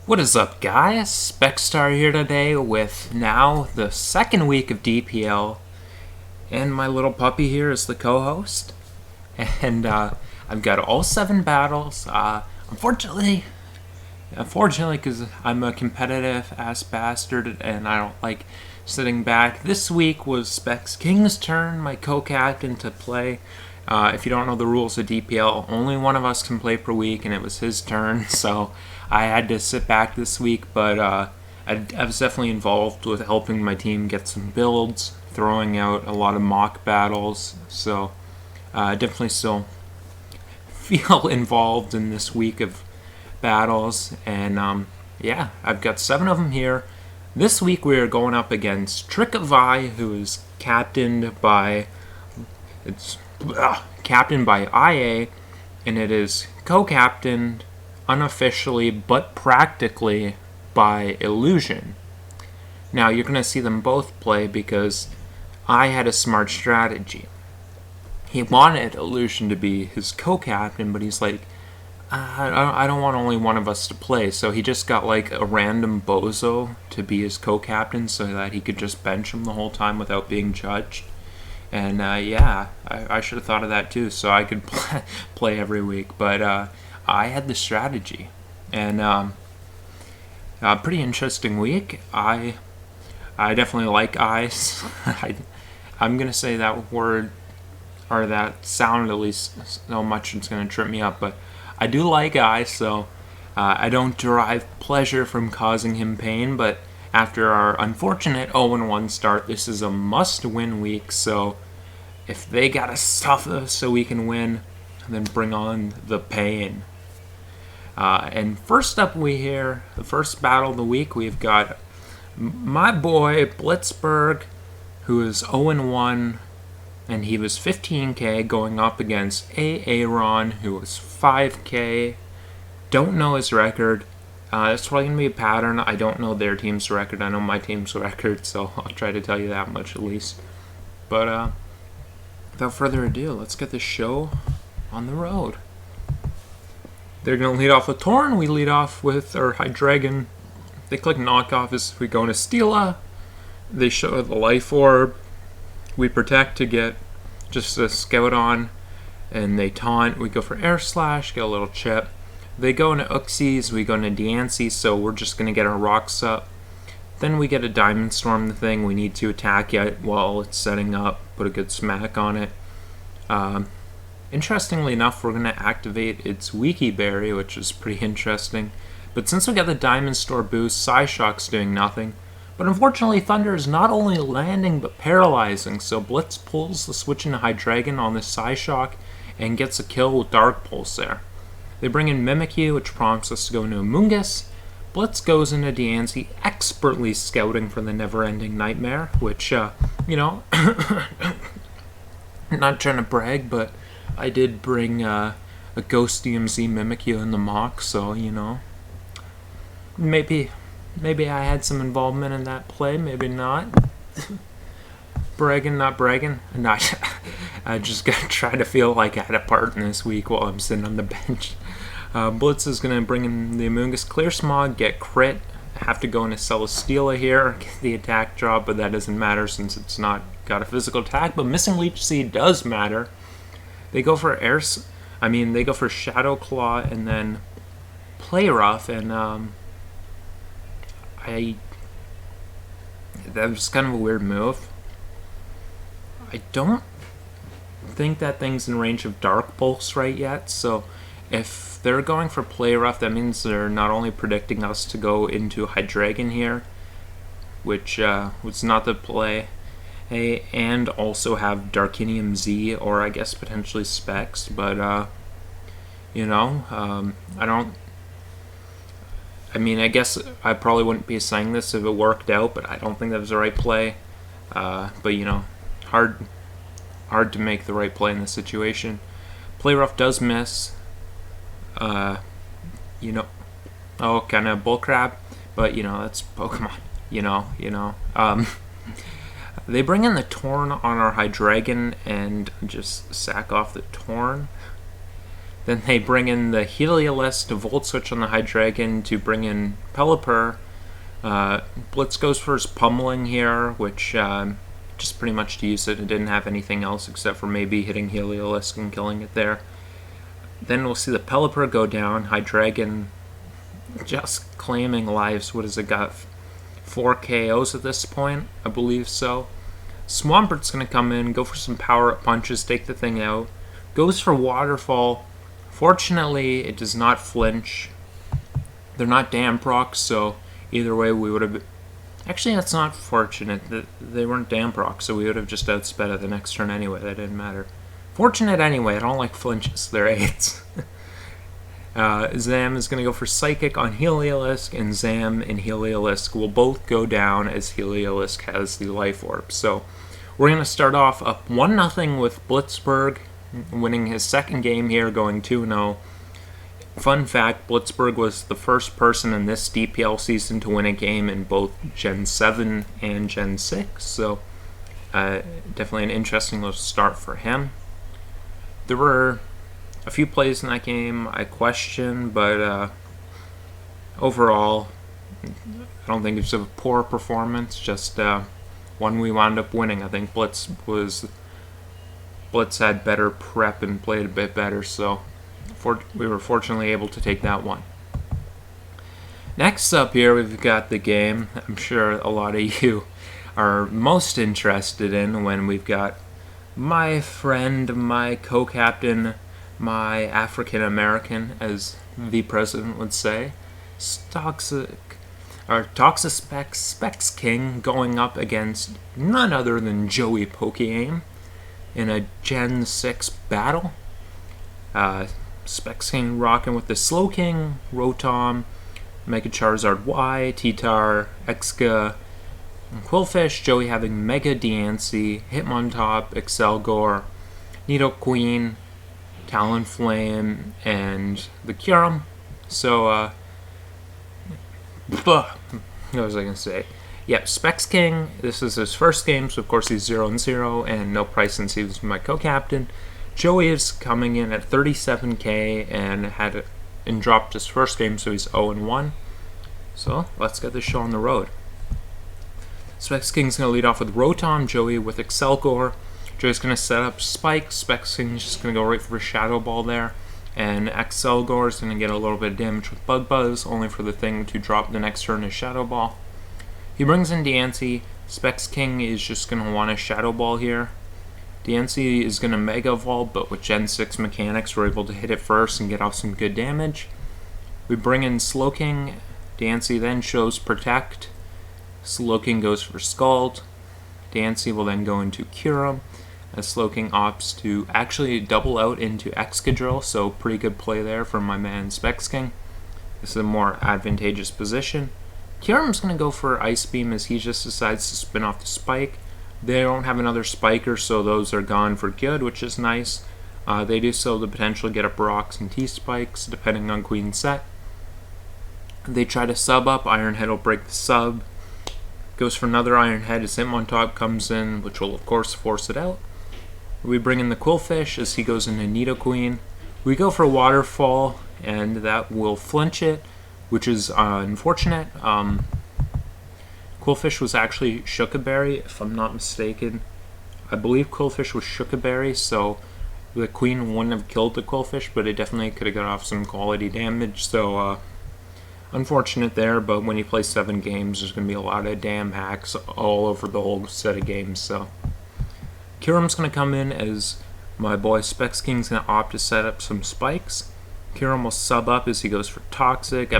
What is up, guys? Specstar here today with now the second week of DPL, and my little puppy here is the co-host. And I've got all 7 battles. Unfortunately, because I'm a competitive ass bastard and I don't like sitting back. This week was Spex Kaing's turn, my co-captain, to play. If you don't know the rules of DPL, only one of us can play per week, and it was his turn, so I had to sit back this week, but I was definitely involved with helping my team get some builds, throwing out a lot of mock battles, so I definitely still feel involved in this week of battles, and yeah, I've got 7 of them here. This week we are going up against Trick of Eye, who is captained by IA, and it is co-captained unofficially but practically by Illusion. Now you're going to see them both play because I had a smart strategy. He wanted Illusion to be his co-captain, but he's like, I don't want only one of us to play, so he just got like a random bozo to be his co-captain so that he could just bench him the whole time without being judged. And yeah, I should have thought of that too, so I could play every week. But I had the strategy, and a pretty interesting week. I definitely like eyes. I'm gonna say that word or that sound at least so much it's gonna trip me up, but I do like eyes, so I don't derive pleasure from causing him pain. But after our unfortunate 0-1 start, this is a must-win week, so if they gotta suffer so we can win, then bring on the pain. And first up we hear, the first battle of the week, we've got my boy Blitzberg, who is 0-1, and he was 15k, going up against Aaron, who was 5k. Don't know his record. It's probably going to be a pattern. I don't know their team's record. I know my team's record, so I'll try to tell you that much at least. But without further ado, let's get this show on the road. They're going to lead off with Torn. We lead off with our Hydreigon. They click knockoff as we go into Steela. They show the Life Orb. We protect to get just a Scout on. And they taunt. We go for Air Slash, get a little chip. They go into Uxies. We go into Diancie, so we're just going to get our rocks up. Then we get a Diamond Storm the thing. We need to attack it while it's setting up. Put a good smack on it. Interestingly enough, we're going to activate its Wiki Berry, which is pretty interesting. But since we got the Diamond Store boost, Psyshock's doing nothing. But unfortunately, Thunder is not only landing, but paralyzing, so Blitz pulls the switch into Hydreigon on this Psyshock and gets a kill with Dark Pulse there. They bring in Mimikyu, which prompts us to go into Amoonguss. Blitz goes into Diancie, expertly scouting for the never-ending Nightmare, which, you know, not trying to brag, but I did bring a Ghost DMZ Mimikyu in the mock, so, you know, maybe I had some involvement in that play, maybe not. Bragging, not bragging. Not. I just gotta try to feel like I had a part in this week while I'm sitting on the bench. Blitz is gonna bring in the Amoonguss Clear Smog, get crit. Have to go into Celesteela here, get the attack drop, but that doesn't matter since it's not got a physical attack. But missing Leech Seed does matter. They go for they go for Shadow Claw and then Play Rough, and that was kind of a weird move. I don't think that thing's in range of Dark Pulse right yet, so if they're going for Play Rough, that means they're not only predicting us to go into Hydreigon here, which was not the play, and also have Darkinium Z, or I guess potentially Specs, but you know, I guess I probably wouldn't be saying this if it worked out, but I don't think that was the right play. But you know, hard to make the right play in this situation. Play Rough does miss. You know, kind of bullcrap, but you know, that's Pokemon. You know. They bring in the Torn on our Hydreigon and just sack off the Torn. Then they bring in the Heliolisk to Volt Switch on the Hydreigon to bring in Pelipper. Blitz goes for his Pummeling here, which just pretty much to use it. It didn't have anything else except for maybe hitting Heliolisk and killing it there. Then we'll see the Pelipper go down. Hydreigon just claiming lives. What has it got? 4 KOs at this point? I believe so. Swampert's going to come in, go for some power-up punches, take the thing out. Goes for Waterfall. Fortunately, it does not flinch. They're not damp rocks, so either way we would have... Actually, that's not fortunate. They weren't damp rocks, so we would have just outsped it the next turn anyway. That didn't matter. Fortunate anyway. I don't like flinches. They're 8s. Zam is going to go for Psychic on Heliolisk, and Zam and Heliolisk will both go down as Heliolisk has the Life Orb. So we're going to start off up 1-0 with Blitzburg, winning his second game here, going 2-0. Fun fact, Blitzburg was the first person in this DPL season to win a game in both Gen 7 and Gen 6, so definitely an interesting little start for him. There were a few plays in that game I questioned, but overall, I don't think it was a poor performance, just one we wound up winning. I think Blitz had better prep and played a bit better, so we were fortunately able to take that one. Next up here, we've got the game I'm sure a lot of you are most interested in, when we've got my friend, my co-captain, my African-American, as the president would say, ToxaSpecs Kaing, going up against none other than Joey Pokeaim in a Gen 6 battle. Specs Kaing rocking with the Slowking, Rotom, Mega Charizard Y, T-Tar, Exca, and Quillfish. Joey having Mega Diancie, Hitmontop, Excelgor, Nidoqueen, Talonflame, and the Kyurem. So, what was I going to say? Yep, Specs Kaing, this is his first game, so of course he's 0-0, and no price since he was my co-captain. Joey is coming in at 37k and dropped his first game, so he's 0-1. So let's get this show on the road. Specs Kaing's going to lead off with Rotom, Joey with Excelgor. Joey's going to set up Spike. Specs Kaing's just going to go right for Shadow Ball there. And Excelgor is going to get a little bit of damage with Bug Buzz, only for the thing to drop the next turn as Shadow Ball. He brings in Diancie. Specs Kaing is just going to want a Shadow Ball here. Diancie is going to Mega Evolve, but with Gen 6 mechanics, we're able to hit it first and get off some good damage. We bring in Slowking. Diancie then shows Protect. Slowking goes for Scald. Diancie will then go into Kyurem, as Slowking opts to actually double out into Excadrill, so pretty good play there from my man Specs Kaing. This is a more advantageous position. Kyurem's going to go for Ice Beam as he just decides to spin off the Spike. They don't have another Spiker, so those are gone for good, which is nice. They do so to potentially get up rocks and T-Spikes, depending on Queen's set. They try to sub up, Iron Head will break the sub. Goes for another Iron Head as Hitmontop comes in, which will of course force it out. We bring in the Quillfish as he goes into Nidoqueen. We go for Waterfall, and that will flinch it, which is unfortunate. Quillfish was actually Shookaberry, if I'm not mistaken. I believe Quillfish was Shookaberry, so the Queen wouldn't have killed the Quillfish, but it definitely could have got off some quality damage, so unfortunate there, but when you play 7 games, there's going to be a lot of damn hacks all over the whole set of games, so. Kyurem's going to come in as my boy Specs Kaing's going to opt to set up some spikes. Kyurem will sub up as he goes for Toxic.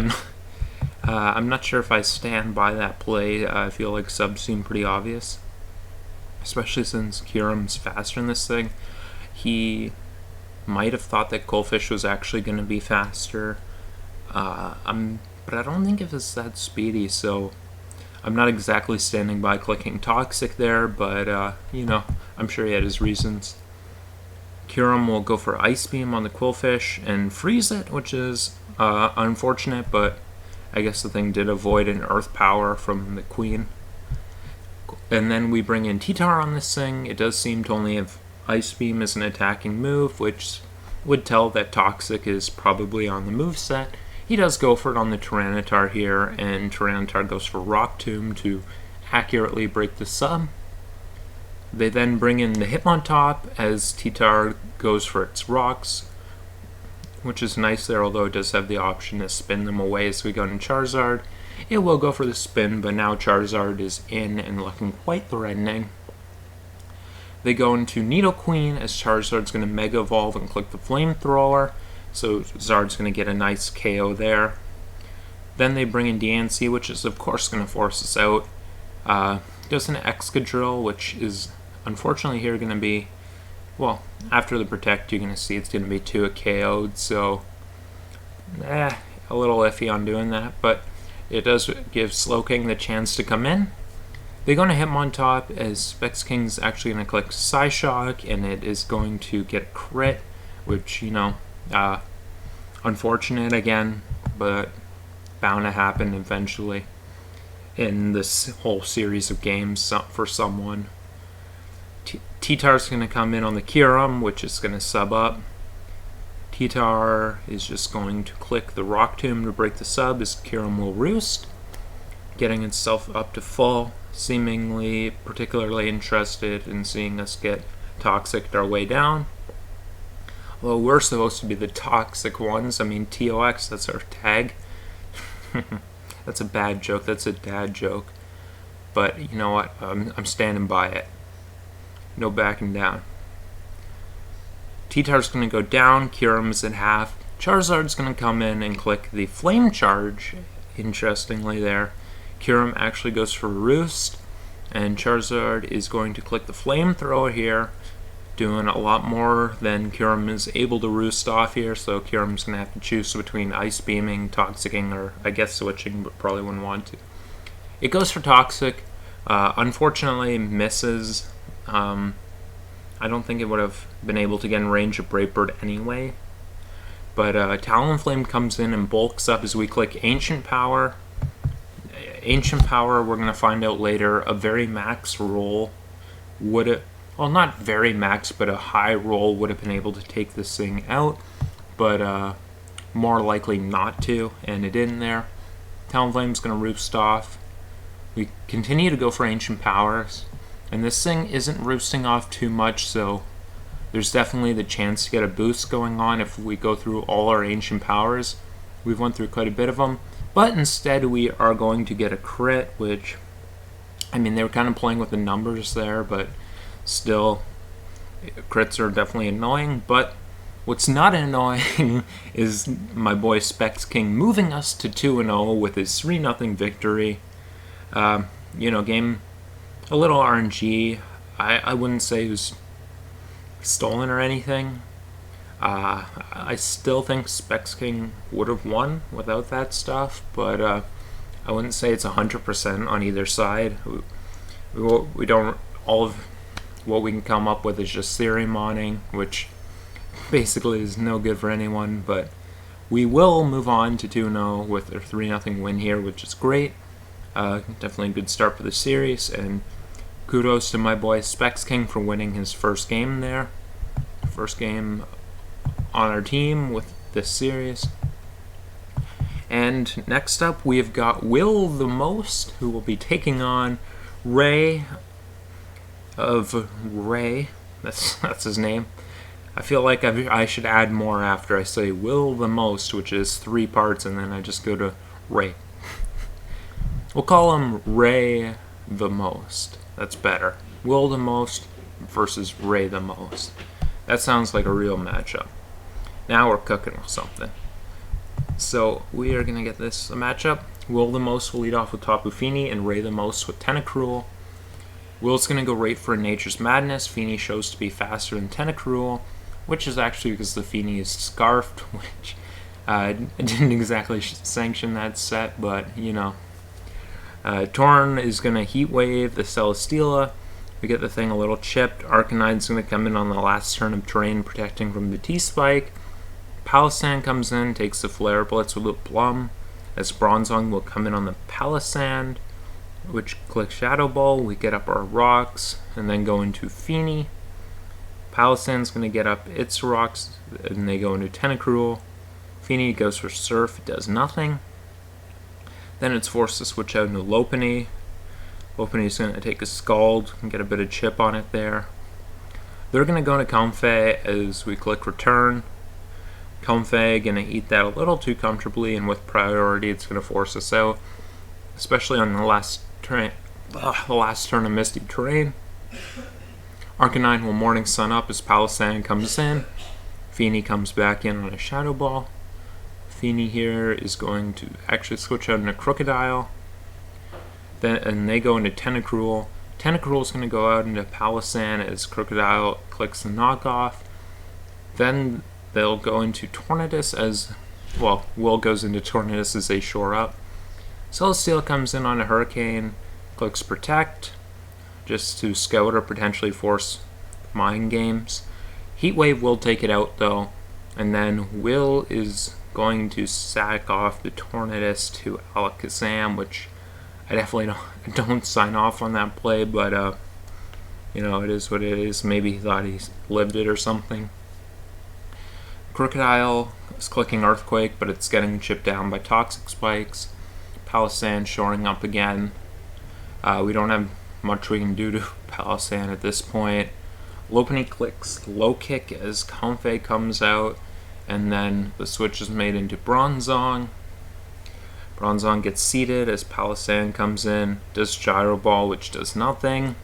I'm not sure if I stand by that play. I feel like subs seem pretty obvious, especially since Kyurem's faster in this thing. He might have thought that Quillfish was actually going to be faster, but I don't think it was that speedy, so I'm not exactly standing by clicking Toxic there, but you know, I'm sure he had his reasons. Kyurem will go for Ice Beam on the Quillfish and freeze it, which is unfortunate, but I guess the thing did avoid an Earth Power from the Queen. And then we bring in T-Tar on this thing. It does seem to only have Ice Beam as an attacking move, which would tell that Toxic is probably on the moveset. He does go for it on the Tyranitar here, and Tyranitar goes for Rock Tomb to accurately break the sub. They then bring in the Hitmontop as T-Tar goes for its rocks, which is nice there, although it does have the option to spin them away as we go into Charizard. It will go for the spin, but now Charizard is in and looking quite threatening. They go into Nidoqueen as Charizard's going to Mega Evolve and click the Flamethrower, so Zard's going to get a nice KO there. Then they bring in DNC, which is of course going to force us out. Does an Excadrill, which is unfortunately here going to be, well, after the Protect you're going to see it's going to be 2 KO'd, so a little iffy on doing that, but it does give Slowking the chance to come in. They go to Hitmontop as Spex King's actually going to click Psyshock, and it is going to get a crit, which, you know, unfortunate again, but bound to happen eventually in this whole series of games for someone. T-Tar's going to come in on the Kyurem, which is going to sub up. T-Tar is just going to click the Rock Tomb to break the sub as Kyurem will roost, getting itself up to full, seemingly particularly interested in seeing us get Toxic our way down. Although we're supposed to be the toxic ones. I mean, TOX, that's our tag. That's a bad joke. That's a dad joke. But you know what? I'm standing by it. No backing down. T-Tar's going to go down. Kyurem's at half. Charizard's going to come in and click the Flame Charge. Interestingly there. Kyurem actually goes for Roost. And Charizard is going to click the Flamethrower here, doing a lot more than Kyurem is able to roost off here, so Kyurem's going to have to choose between Ice Beaming, Toxicing, or I guess switching, but probably wouldn't want to. It goes for Toxic, unfortunately misses. I don't think it would have been able to get in range of Brave Bird anyway, but Talonflame comes in and bulks up as we click Ancient Power. Ancient Power, we're going to find out later, a very max roll would have, well, not very max, but a high roll would have been able to take this thing out, but more likely not to, and it didn't there. Talonflame's going to roost off. We continue to go for Ancient Powers, and this thing isn't roosting off too much, so there's definitely the chance to get a boost going on if we go through all our Ancient Powers. We've went through quite a bit of them, but instead we are going to get a crit, which, I mean, they were kind of playing with the numbers there, but still, crits are definitely annoying. But what's not annoying is my boy Spex King moving us to 2-0 with his 3-0 victory. You know, game, a little RNG. I wouldn't say it was stolen or anything. I still think Spex King would have won without that stuff, but I wouldn't say it's 100% on either side. We don't, all of what we can come up with is just theory modding, which basically is no good for anyone, but we will move on to 2-0 with their 3-0 win here, which is great. Definitely a good start for the series, and kudos to my boy Spex King for winning his first game there. First game on our team with this series. And next up we've got Will the Most, who will be taking on Ray of Ray. That's his name. I feel like I should add more after I say Will the Most, which is 3 parts, and then I just go to Ray. We'll call him Ray the Most. That's better. Will the Most versus Ray the Most. That sounds like a real matchup. Now we're cooking with something. So we are going to get this a matchup. Will the Most will lead off with Tapu Fini and Ray the Most with Tentacruel. Will's going to go right for Nature's Madness. Fini shows to be faster than Tentacruel, which is actually because the Fini is scarfed, which didn't exactly sanction that set, but you know. Torn is going to Heat Wave the Celesteela. We get the thing a little chipped. Arcanine's going to come in on the last turn of terrain, protecting from the T-Spike. Palisand comes in, takes the Flare Blitz with a Plum, as Bronzong will come in on the Palisand, which clicks Shadow Ball. We get up our rocks, and then go into Fini. Palosan's going to get up its rocks, and they go into Tentacruel. Fini goes for Surf, it does nothing. Then it's forced to switch out into Lopunny. Lopunny's going to take a Scald and get a bit of chip on it there. They're going to go to Comfey as we click Return. Comfey going to eat that a little too comfortably, and with priority it's going to force us out, especially on the last turn of Misty Terrain. Arcanine will Morning Sun up as Palosan comes in. Fini comes back in on a Shadow Ball. Fini here is going to actually switch out into Crocodile. And they go into Tentacruel. Tentacruel is going to go out into Palosan as Crocodile clicks the knockoff. Then they'll go into Tornadus as, well, Will goes into Tornadus as they shore up. Celesteela comes in on a Hurricane, clicks Protect, just to scout or potentially force Mind Games. Heat Wave will take it out though, and then Will is going to sack off the Tornadus to Alakazam, which I definitely don't sign off on that play, but it is what it is. Maybe he thought he lived it or something. Crocodile is clicking Earthquake, but it's getting chipped down by ToxaSpecs. Palosan shoring up again. We don't have much we can do to Palosan at this point. Lopunny clicks Low Kick as Comfey comes out, and then the switch is made into Bronzong. Bronzong gets seated as Palosan comes in, does Gyro Ball, which does nothing.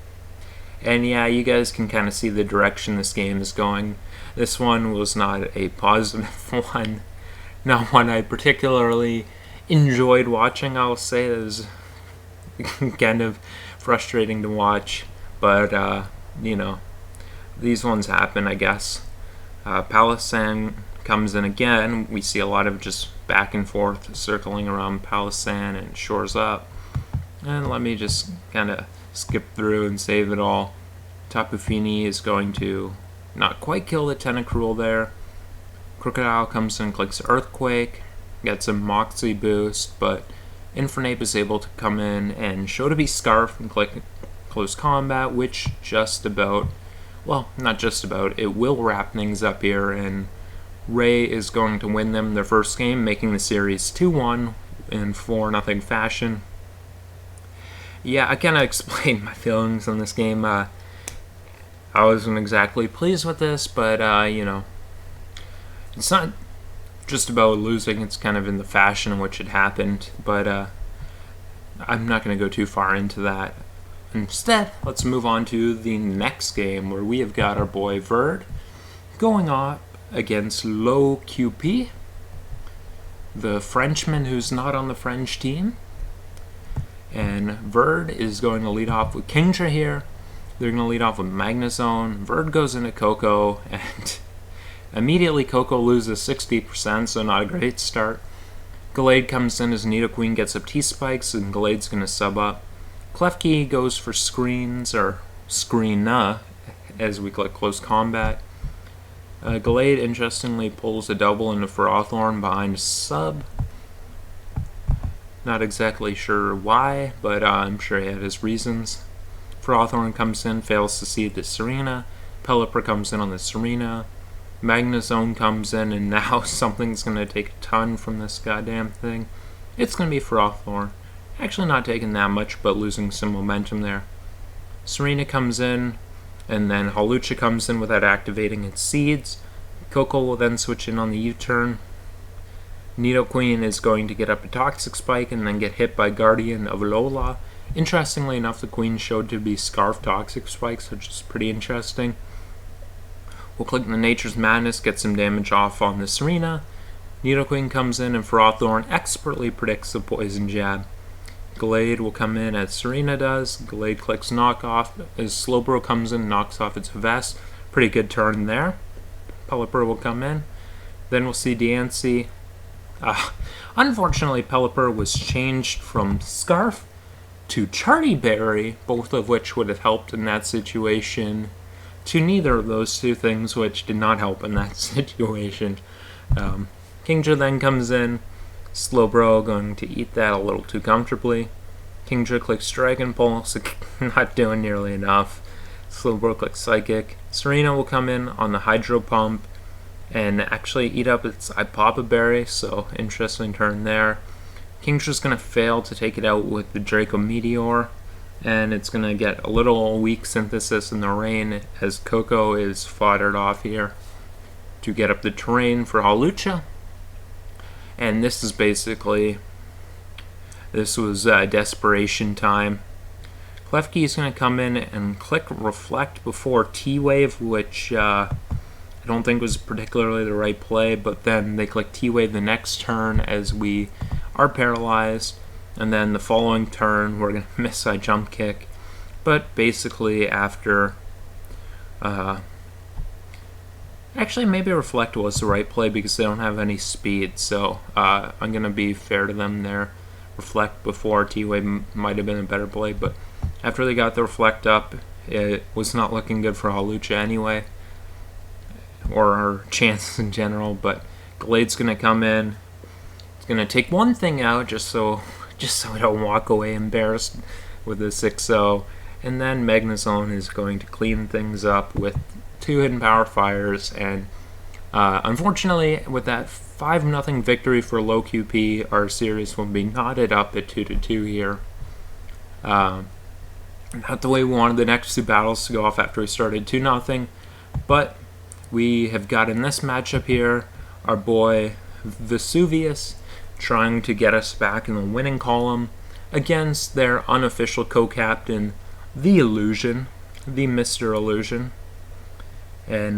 And yeah, you guys can kind of see the direction this game is going. This one was not a positive one, not one I particularly enjoyed watching. I'll say it was kind of frustrating to watch, but these ones happen, I guess. Palosan comes in again. We see a lot of just back and forth circling around Palosan and shores up. And let me just kind of skip through and save it all. Tapu Fini is going to not quite kill the Tentacruel there. Crocodile comes in, clicks Earthquake, gets a Moxie boost, but Infernape is able to come in and show to be Scarf and click Close Combat, which just about, well, not just about, it will wrap things up here, and Ray is going to win them their first game, making the series 2-1 in 4-0 fashion. Yeah, I kind of explained my feelings on this game. I wasn't exactly pleased with this, but, it's not just about losing, it's kind of in the fashion in which it happened, but I'm not going to go too far into that. Instead, let's move on to the next game, where we have got our boy Verd going up against Low QP, the Frenchman who's not on the French team. And Verd is going to lead off with Kingdra here. They're going to lead off with Magnezone. Verd goes into Coco, and immediately Coco loses 60%, so not a great start. Gallade comes in as Nidoqueen gets up T-Spikes, and Gallade's going to sub up. Klefki goes for Screens, or Screena, as we click Close Combat. Gallade, interestingly, pulls a double into Ferrothorn behind sub. Not exactly sure why, but I'm sure he had his reasons. Ferrothorn comes in, fails to see the Serena. Pelipper comes in on the Serena. Magnezone comes in, and now something's going to take a ton from this goddamn thing. It's going to be Ferrothorn. Actually not taking that much, but losing some momentum there. Serena comes in, and then Hawlucha comes in without activating its seeds. Coco will then switch in on the U-turn. Nidoqueen is going to get up a Toxic Spike and then get hit by Guardian of Alola. Interestingly enough, the Queen showed to be Scarf Toxic Spikes, which is pretty interesting. We'll click the Nature's Madness, get some damage off on the Serena. Nidoqueen comes in and Ferrothorn expertly predicts the Poison Jab. Gallade will come in as Serena does. Gallade clicks Knock Off as Slowbro comes in and knocks off its vest. Pretty good turn there. Pelipper will come in. Then we'll see Diancie. Unfortunately, Pelipper was changed from Scarf to Charty Berry, both of which would have helped in that situation, to neither of those two things, which did not help in that situation. Kingdra then comes in. Slowbro going to eat that a little too comfortably. Kingdra clicks Dragon Pulse, not doing nearly enough. Slowbro clicks Psychic. Serena will come in on the Hydro Pump and actually eat up its Ipapa Berry, so interesting turn there. King's just going to fail to take it out with the Draco Meteor, and it's going to get a little weak synthesis in the rain as Coco is foddered off here to get up the terrain for Hawlucha. And this is basically, this was desperation time. Klefki is going to come in and click Reflect before T-Wave, which I don't think was particularly the right play, but then they click T-Wave the next turn as we are paralyzed, and then the following turn we're going to miss a Jump Kick. But basically after, actually maybe Reflect was the right play because they don't have any speed, so I'm going to be fair to them there. Reflect before T-Wave might have been a better play, but after they got the Reflect up, it was not looking good for Hawlucha anyway, or her chances in general. But Glade's going to come in. It's going to take one thing out just so we don't walk away embarrassed with the 6-0. And then Magnezone is going to clean things up with 2 Hidden Power Fires. And unfortunately, with that 5-0 victory for low QP, our series will be knotted up at 2-2 here. Not the way we wanted the next 2 battles to go off after we started 2-0, but we have got in this matchup here our boy Vesuvius trying to get us back in the winning column against their unofficial co-captain, the Illusion, the Mr. Illusion. And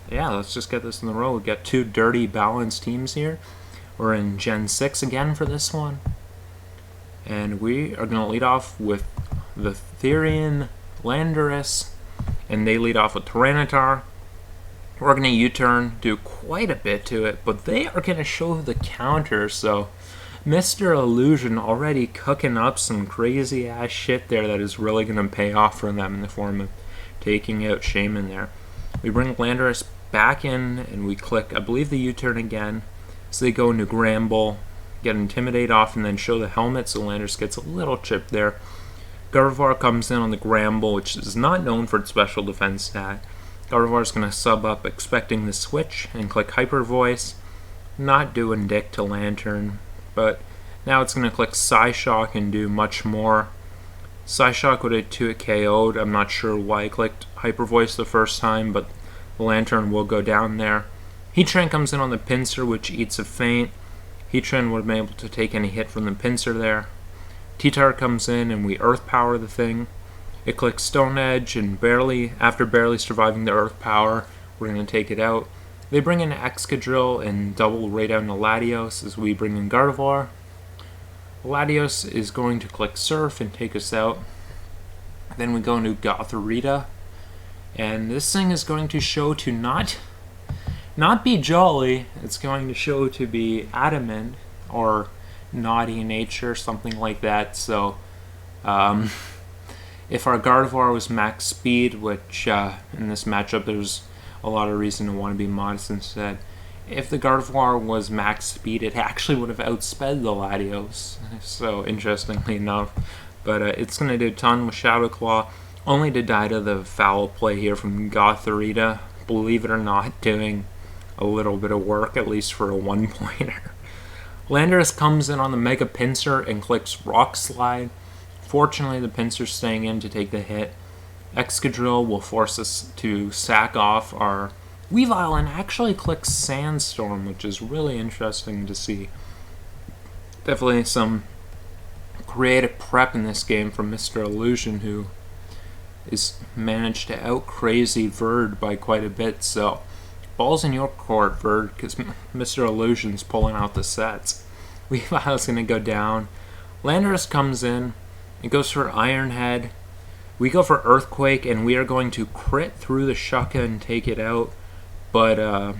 yeah, let's just get this in the row. We've got 2 dirty balanced teams here. We're in Gen 6 again for this one. And we are going to lead off with the Therian Landorus, and they lead off with Tyranitar. We're going to U-turn, do quite a bit to it, but they are going to show the counter, so Mr. Illusion already cooking up some crazy ass shit there that is really going to pay off for them in the form of taking out Shaman there. We bring Landorus back in, and we click, I believe, the U-turn again, so they go into Gramble, get Intimidate off, and then show the helmet, so Landorus gets a little chip there. Gardevoir comes in on the Gramble, which is not known for its special defense stat. Gardevoir's going to sub up expecting the switch and click Hyper Voice, not doing dick to Lantern, but now it's going to click Psyshock and do much more. Psyshock would have 2 KO'd. I'm not sure why I clicked Hyper Voice the first time, but the Lantern will go down there. Heatran comes in on the Pinsir, which eats a feint. Heatran would have been able to take any hit from the Pinsir there. T-Tar comes in and we Earth Power the thing. It clicks Stone Edge, and after barely surviving the Earth Power, we're going to take it out. They bring in Excadrill and double Ray down to Latios as we bring in Gardevoir. Latios is going to click Surf and take us out. Then we go into Gothorita, and this thing is going to show to not be jolly. It's going to show to be adamant or naughty nature, something like that. So if our Gardevoir was max speed, which in this matchup there's a lot of reason to want to be modest instead, if the Gardevoir was max speed, it actually would have outsped the Latios, so interestingly enough. But it's going to do a ton with Shadow Claw, only to die to the foul play here from Gothorita, believe it or not, doing a little bit of work, at least for a 1-pointer. Landorus comes in on the Mega Pinsir and clicks Rock Slide. Fortunately, the Pinsir's staying in to take the hit. Excadrill will force us to sack off our Weavile and actually clicks Sandstorm, which is really interesting to see. Definitely some creative prep in this game from Mr. Illusion, who is managed to out-crazy Verd by quite a bit, so ball's in your court, Verd, because Mr. Illusion's pulling out the sets. Weavile's going to go down. Landorus comes in. It goes for Iron Head. We go for Earthquake, and we are going to crit through the Shuka and take it out. But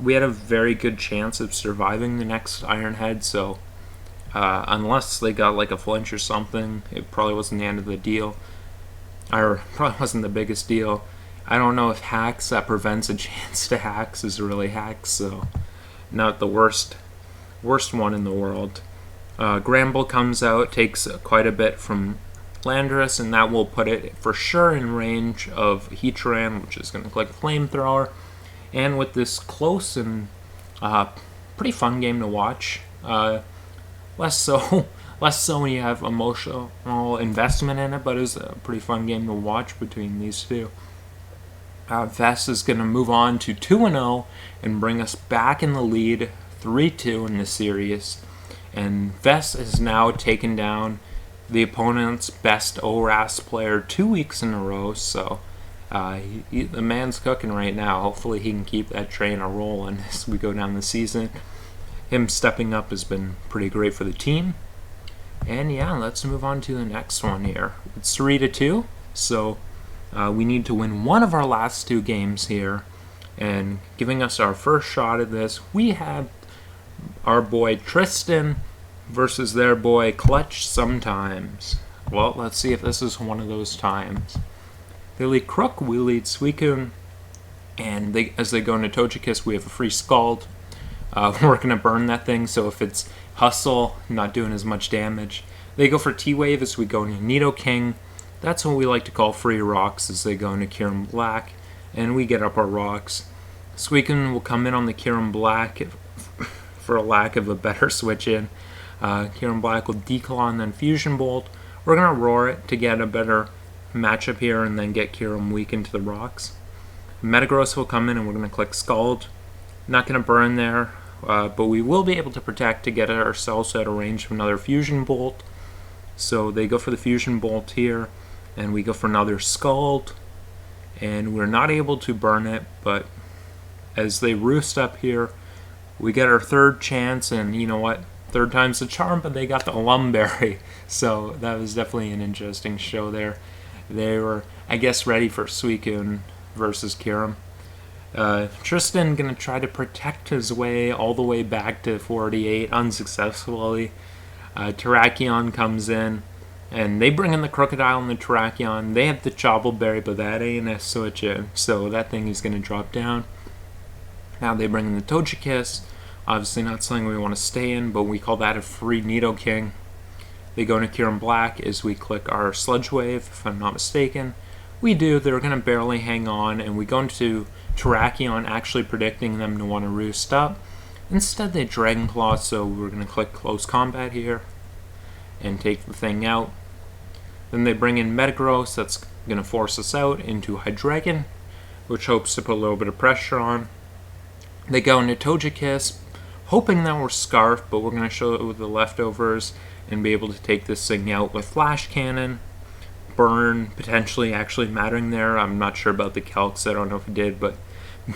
we had a very good chance of surviving the next Iron Head, so unless they got like a flinch or something, it probably wasn't the end of the deal. Or probably wasn't the biggest deal. I don't know if hacks that prevents a chance to hacks is really hacks, so not the worst one in the world. Gramble comes out, takes quite a bit from Landorus, and that will put it for sure in range of Heatran, which is going to click Flamethrower. And with this close and pretty fun game to watch, less so when you have emotional investment in it, but it's a pretty fun game to watch between these two. Vess is going to move on to 2-0 and bring us back in the lead, 3-2 in the series. And Vess has now taken down the opponent's best ORAS player 2 weeks in a row, so the man's cooking right now. Hopefully he can keep that train a-rolling as we go down the season. Him stepping up has been pretty great for the team. And yeah, let's move on to the next one here. It's 3-2, so we need to win one of our last 2 games here. And giving us our first shot at this, we have our boy Tristan versus their boy Clutch Sometimes. Well, let's see if this is one of those times. They lead Crook, we lead Suicune, and as they go into Togekiss, we have a free Scald. We're going to burn that thing, so if it's Hustle, not doing as much damage. They go for T-Wave as we go into Nidoking. That's what we like to call free rocks as they go into Kyurem Black, and we get up our rocks. Suicune will come in on the Kyurem Black for a lack of a better switch in. Kyurem Black will Declaw and then Fusion Bolt. We're going to Roar it to get a better matchup here and then get Kyurem weak into the rocks. Metagross will come in and we're going to click Scald. Not going to burn there, but we will be able to protect to get ourselves out of range of another Fusion Bolt. So they go for the Fusion Bolt here, and we go for another Scald. And we're not able to burn it, but as they roost up here, we get our third chance, and you know what? Third time's the charm, but they got the Lumberry. So that was definitely an interesting show there. They were, I guess, ready for Suicune versus Kyurem. Tristan going to try to protect his way all the way back to 48 unsuccessfully. Terrakion comes in, and they bring in the Crocodile and the Terrakion. They have the Chobble Berry, but that ain't a switch in, so that thing is going to drop down. Now they bring in the Togekiss. Obviously not something we want to stay in, but we call that a free Nidoking. They go into Kyurem Black as we click our Sludge Wave, if I'm not mistaken. We do. They're going to barely hang on, and we go into Terrakion, actually predicting them to want to roost up. Instead, they Dragon Claw, so we're going to click Close Combat here and take the thing out. Then they bring in Metagross, that's going to force us out into Hydreigon, which hopes to put a little bit of pressure on. They go into Togekiss, hoping that we're Scarf, but we're going to show it with the leftovers and be able to take this thing out with Flash Cannon. Burn potentially actually mattering there. I'm not sure about the calcs, I don't know if it did, but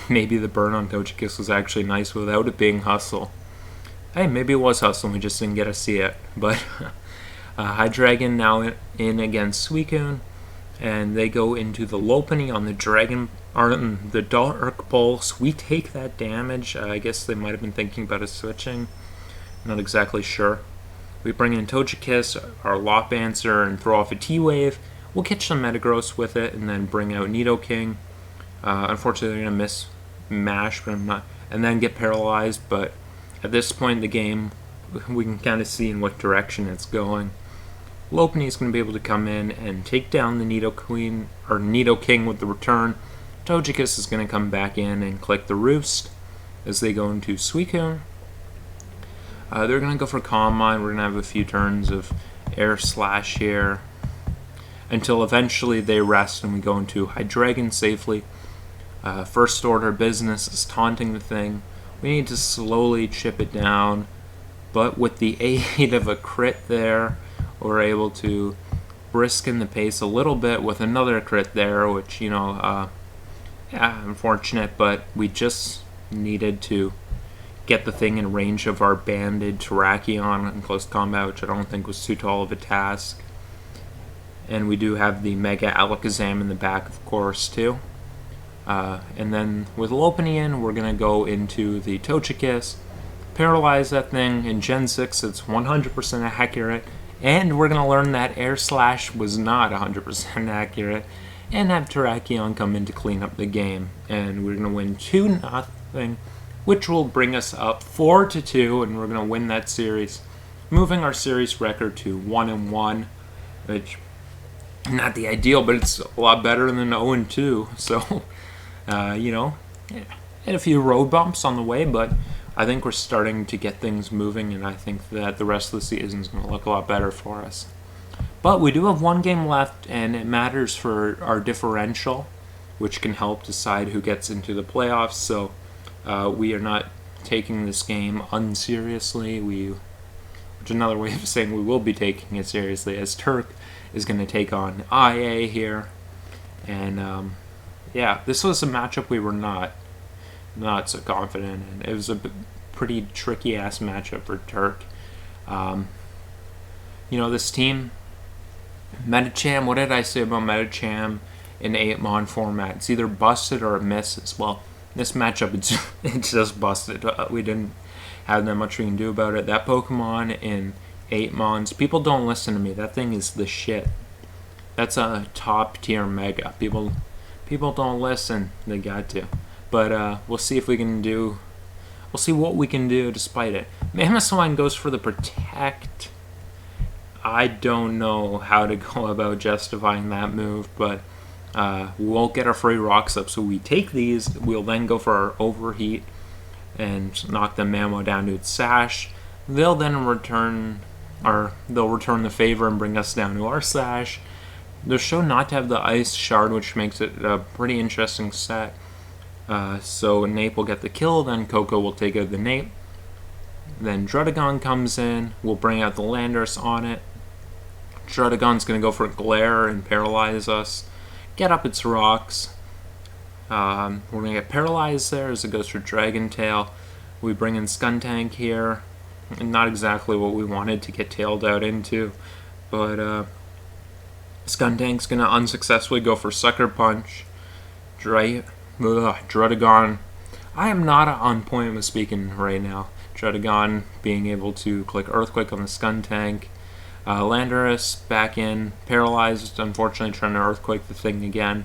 maybe the burn on Togekiss was actually nice without it being Hustle. Hey, maybe it was Hustle, we just didn't get to see it. But Hydreigon now in against Suicune, and they go into the Lopunny on the Dragon, or the Dark Pulse. We take that damage. I guess they might have been thinking about it switching. Not exactly sure. We bring in Togekiss, our Lopancer, and throw off a T-Wave. We'll catch some Metagross with it, and then bring out Nidoking. Unfortunately, they're going to miss Mash, but and then get paralyzed. But at this point in the game, we can kind of see in what direction it's going. Lopunny is going to be able to come in and take down the Nidoking with the return. Togekiss is going to come back in and click the Roost as they go into Suicune. They're going to go for Calm Mind. We're going to have a few turns of Air Slash here until eventually they rest and we go into Hydreigon safely. First order business is taunting the thing. We need to slowly chip it down, but with the aid of a crit there, we're able to brisk in the pace a little bit with another crit there, which, you know, yeah, unfortunate, but we just needed to get the thing in range of our banded Terrakion in close combat, which I don't think was too tall of a task. And we do have the Mega Alakazam in the back, of course, too. And then with Lopunny in, we're going to go into the Togekiss, paralyze that thing. In Gen 6, it's 100% accurate, and we're going to learn that Air Slash was not 100% accurate, and have Terrakion come in to clean up the game. And we're going to win 2-0, which will bring us up 4-2, and we're going to win that series, moving our series record to 1-1, which not the ideal, but it's a lot better than 0-2. So, you know, had a few road bumps on the way, but I think we're starting to get things moving, and I think that the rest of the season is going to look a lot better for us. But we do have one game left, and it matters for our differential, which can help decide who gets into the playoffs. So we are not taking this game unseriously. Which is another way of saying we will be taking it seriously, as Turk is going to take on IA here. And yeah, this was a matchup we were not so confident in. It was a pretty tricky-ass matchup for Turk. You know, this team, Metacham, what did I say about Metacham in 8-mon format? It's either busted or it misses. Well, this matchup, it's just busted. We didn't have that much we can do about it. That Pokemon in 8-mons, people don't listen to me. That thing is the shit. That's a top-tier mega. People don't listen. They got to. But we'll see if we can do... We'll see what we can do despite it. Mammoth goes for the Protect. I don't know how to go about justifying that move, but we won't get our free rocks up, so we take these. We'll then go for our Overheat and knock the Mammo down to its Sash. They'll then return the favor and bring us down to our Sash. They're shown not to have the Ice Shard, which makes it a pretty interesting set. So Nape will get the kill, then Coco will take out the Nape. Then Drudagon comes in, we'll bring out the Landorus on it. Drudagon's going to go for a Glare and paralyze us. Get up its rocks. We're going to get paralyzed there as it goes for Dragon Tail. We bring in Skuntank here. Not exactly what we wanted to get tailed out into, but Skuntank's going to unsuccessfully go for Sucker Punch. Drudagon. I am not on point with speaking right now. Drudagon being able to click Earthquake on the Skuntank. Landorus back in, paralyzed, unfortunately trying to Earthquake the thing again.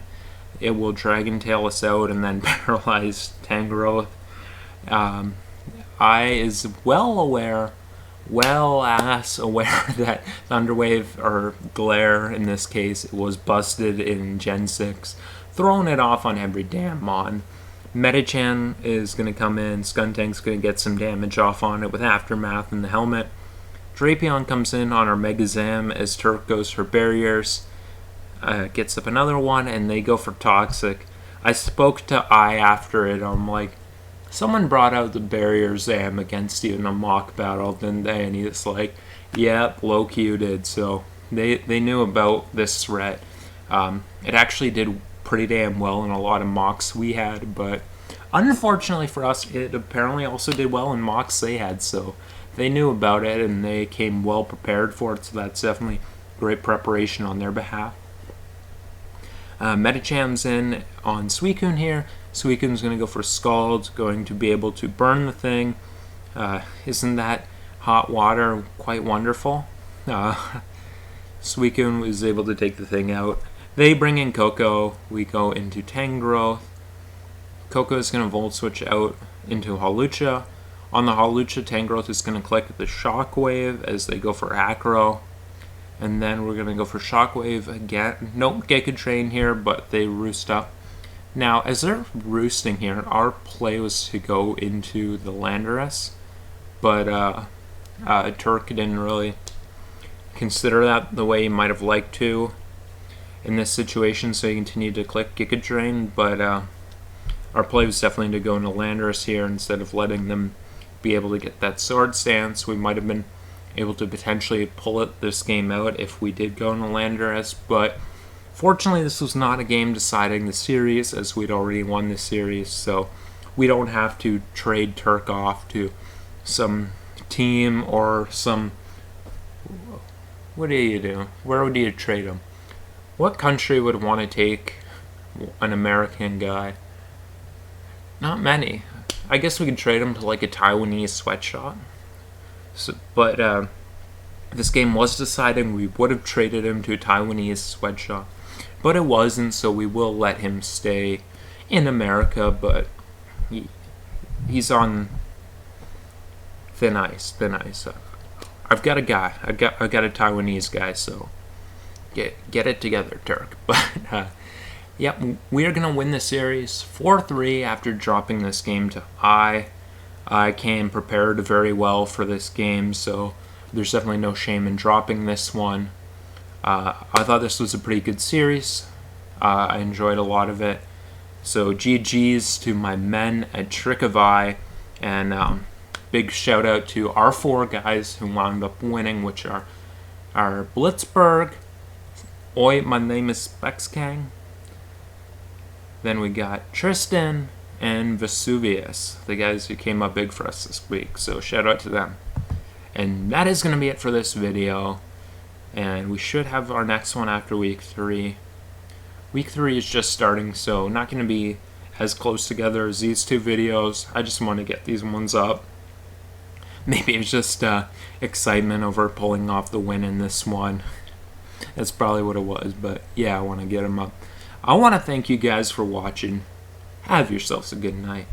It will Dragon Tail us out and then paralyze Tangrowth. I is well-ass aware that Thunderwave, or Glare in this case, was busted in Gen 6. Throwing it off on every damn Mon. Metachan is going to come in. Skuntank's going to get some damage off on it with Aftermath and the helmet. Drapion comes in on our Megazam as Turk goes for barriers. Gets up another one, and they go for Toxic. I spoke to I after it. I'm like, someone brought out the barrier Zam against you in a mock battle, didn't they? And he's like, yeah, low-Q did. So they knew about this threat. It actually did pretty damn well in a lot of mocks we had, but unfortunately for us, it apparently also did well in mocks they had, so they knew about it and they came well prepared for it, so that's definitely great preparation on their behalf. Metacham's in on Suicune here. Suicune's going to go for Scald, going to be able to burn the thing. Isn't that hot water quite wonderful? Suicune was able to take the thing out. They bring in Coco. We go into Tangrowth. Coco is going to Volt Switch out into Hawlucha. On the Hawlucha, Tangrowth is going to click the Shockwave as they go for Acro. And then we're going to go for Shockwave again. Nope, Geka Train here, but they roost up. Now, as they're roosting here, our play was to go into the Landorus. But Turk didn't really consider that the way he might have liked to in this situation, so he continued to click Giga Drain, but our play was definitely to go into Landorus here instead of letting them be able to get that Sword Stance. We might have been able to potentially pull this game out if we did go into Landorus, but fortunately this was not a game deciding the series, as we'd already won the series, so we don't have to trade Turk off to some team or some... What do you do? Where would you trade him? What country would want to take an American guy? Not many. I guess we could trade him to like a Taiwanese sweatshop. So, but this game was deciding we would have traded him to a Taiwanese sweatshop. But it wasn't, so we will let him stay in America, but he's on thin ice. I've got a guy. I've got a Taiwanese guy, so Get it together, Turk. But yep, we are going to win the series 4-3 after dropping this game to I. I came prepared very well for this game, so there's definitely no shame in dropping this one. I thought this was a pretty good series. I enjoyed a lot of it. So GG's to my men at Trick of Eye, and big shout out to our 4 guys who wound up winning, which are Blitzberg, Oi, Mon Nam Spex Kaing. Then we got Tristan and Vesuvius, the guys who came up big for us this week. So shout out to them. And that is going to be it for this video. And we should have our next one after week 3. Week 3 is just starting, so not going to be as close together as these 2 videos. I just want to get these ones up. Maybe it's just excitement over pulling off the win in this one. That's probably what it was, but yeah, I want to get them up. I want to thank you guys for watching. Have yourselves a good night.